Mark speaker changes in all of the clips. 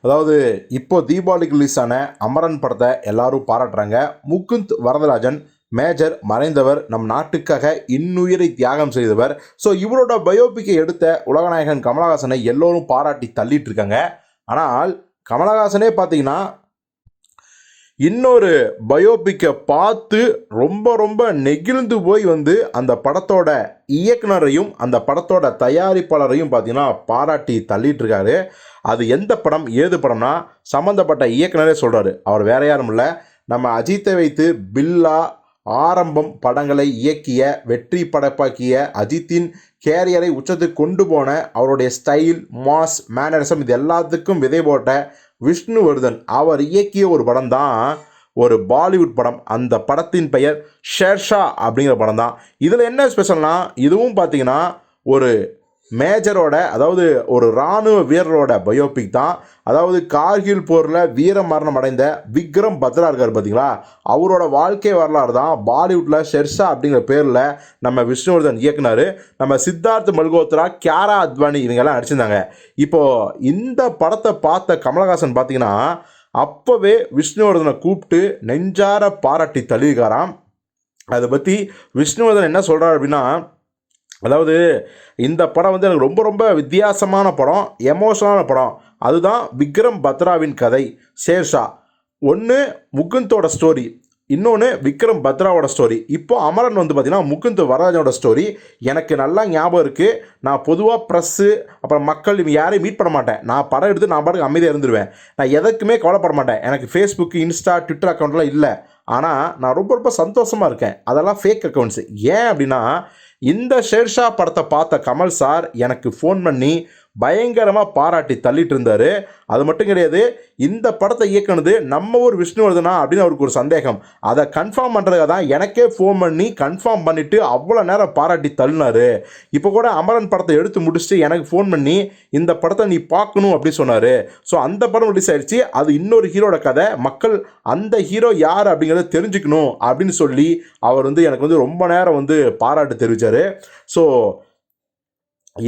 Speaker 1: அதாவது இப்போ தீபாவளிக்கு ரிலீஸ் ஆன அமரன் படத்தை எல்லாரும் பாராட்டுறாங்க. முகுந்த் வரதராஜன் மேஜர் மறைந்தவர், நம் நாட்டுக்காக இன்னுயிரை தியாகம் செய்தவர். ஸோ இவரோட பயோபிக்கை எடுத்த உலகநாயகன் கமலஹாசனை எல்லோரும் பாராட்டி தள்ளிட்டு இருக்காங்க. ஆனால் கமலஹாசனே பார்த்தீங்கன்னா இன்னொரு பயோபிக்கை பார்த்து ரொம்ப ரொம்ப நெகிழ்ந்து போய் அந்த படத்தோட இயக்குனரையும் அந்த படத்தோட தயாரிப்பாளரையும் பார்த்தீங்கன்னா பாராட்டி தள்ளிட்டு இருக்காரு. அது எந்த படம் ஏது படம்னா சம்மந்தப்பட்ட இயக்குனரே சொல்கிறாரு. அவர் வேற யாரும் இல்லை, நம்ம அஜித்தை வைத்து பில்லா ஆரம்பம் படங்களை இயக்கிய வெற்றி படைப்பாக்கிய அஜித்தின் கேரியரை உச்சத்துக்கு கொண்டு போன அவருடைய ஸ்டைல் மாஸ் மேனரிசம் இது எல்லாத்துக்கும் விதை போட்ட விஷ்ணுவர்தன் அவர் இயக்கிய ஒரு படம் தான் ஒரு பாலிவுட் படம். அந்த படத்தின் பெயர் ஷேர்ஷா அப்படிங்கிற படம் தான். இதில் என்ன ஸ்பெஷல்னா இதுவும் பார்த்தீங்கன்னா ஒரு மேஜரோட, அதாவது ஒரு இராணுவ வீரரோட பயோபிக் தான். அதாவது கார்கில் போரில் வீர மரணம் அடைந்த விக்ரம் பத்ரா இருக்கார் பார்த்தீங்களா, அவரோட வாழ்க்கை வரலாறு தான் பாலிவுட்டில் ஷெர்ஷா அப்படிங்கிற பேரில் நம்ம விஷ்ணுவர்தன் இயக்குனார். நம்ம சித்தார்த் மல்கோத்ரா, கியாரா அத்வானி இவங்கெல்லாம் நடிச்சிருந்தாங்க. இப்போது இந்த படத்தை பார்த்த கமலஹாசன் பார்த்தீங்கன்னா அப்போவே விஷ்ணுவர்தனை கூப்பிட்டு நெஞ்சார பாராட்டி தள்ளியிருக்காராம். அதை பற்றி விஷ்ணுவர்தன் என்ன சொல்கிறார் அப்படின்னா, அதாவது இந்த படம் எனக்கு ரொம்ப ரொம்ப வித்தியாசமான படம், எமோஷனலான படம். அதுதான் விக்ரம் பத்ராவின் கதை ஷேர்ஷா. ஒன்று முகுந்தோட ஸ்டோரி, இன்னொன்று விக்ரம் பத்ராவோட ஸ்டோரி. இப்போ அமரன் பார்த்திங்கன்னா முகுந்த் வரதராஜனோட ஸ்டோரி. எனக்கு நல்லா ஞாபகம் இருக்குது. நான் பொதுவாக ப்ரெஸ்ஸு அப்புறம் மக்கள் இவங்க யாரையும் மீட் பண்ண மாட்டேன். நான் படம் எடுத்து நான் பாட்டுக்கு அமைதியாக இருந்துருவேன். நான் எதுக்குமே கவலைப்பட மாட்டேன். எனக்கு ஃபேஸ்புக், இன்ஸ்டா, ட்விட்டர் அக்கௌண்ட்லாம் இல்லை. ஆனால் நான் ரொம்ப ரொம்ப சந்தோஷமாக இருக்கேன். அதெல்லாம் ஃபேக் அக்கௌண்ட்ஸு. ஏன் அப்படின்னா இந்த ஷேர்ஷா படத்தை பார்த்த கமல் சார் எனக்கு ஃபோன் பண்ணி பயங்கரமாக பாராட்டி தள்ளிட்டு இருந்தார். அது மட்டும் கிடையாது, இந்த படத்தை இயக்குனது நம்ம ஊர் விஷ்ணுவர்தனா அப்படின்னு அவருக்கு ஒரு சந்தேகம். அதை கன்ஃபார்ம் பண்ணுறதுக்காக தான் எனக்கே ஃபோன் பண்ணி கன்ஃபார்ம் பண்ணிவிட்டு அவ்வளோ நேரம் பாராட்டி தள்ளினார். இப்போ கூட அமரன் படத்தை எடுத்து முடிச்சுட்டு எனக்கு ஃபோன் பண்ணி இந்த படத்தை நீ பார்க்கணும் அப்படின்னு சொன்னார். ஸோ அந்த படம் ரிலீஸ் ஆகிடுச்சு. அது இன்னொரு ஹீரோட கதை, மக்கள் அந்த ஹீரோ யார் அப்படிங்கிறத தெரிஞ்சுக்கணும் அப்படின்னு சொல்லி அவர் எனக்கு ரொம்ப நேரம் பாராட்டு தெரிவித்தார். ஸோ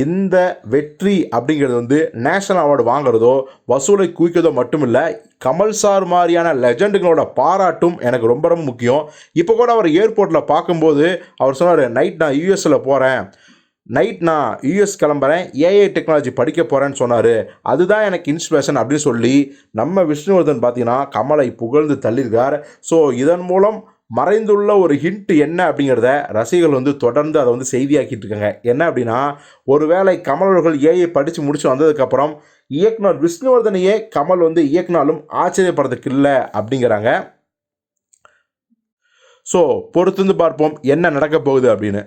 Speaker 1: இந்த வெற்றி அப்படிங்கிறது நேஷனல் அவார்டு வாங்குறதோ வசூலை குவிக்கிறதோ மட்டும் இல்லை, கமல் சார் மாதிரியான லெஜண்டுகளோட பாராட்டும் எனக்கு ரொம்ப ரொம்ப முக்கியம். இப்போ கூட அவர் ஏர்போர்ட்டில் பார்க்கும்போது அவர் சொன்னார், நைட் நான் யூஎஸில் போகிறேன், நைட் நான் யூஎஸ் கிளம்புறேன், ஏஐ டெக்னாலஜி படிக்க போகிறேன்னு சொன்னார். அதுதான் எனக்கு இன்ஸ்பிரேஷன் அப்படின்னு சொல்லி நம்ம விஷ்ணுவர்தன் பார்த்தீங்கன்னா கமலை புகழ்ந்து தள்ளியிருக்கார். ஸோ இதன் மூலம் மறைந்துள்ள ஒரு ஹிண்ட் என்ன அப்படிங்கிறத ரசிகர்கள் தொடர்ந்து அதை செய்தியாக்கிட்டு இருக்காங்க. என்ன அப்படின்னா, ஒருவேளை கமல் அவர்கள் ஏஐ படித்து முடிச்சு வந்ததுக்கப்புறம் இயக்குனர் விஷ்ணுவர்தனையே கமல் இயக்குனாலும் ஆச்சரியப்படுறதுக்கு இல்லை அப்படிங்கிறாங்க. ஸோ பொறுத்து பார்ப்போம் என்ன நடக்க போகுது அப்படின்னு.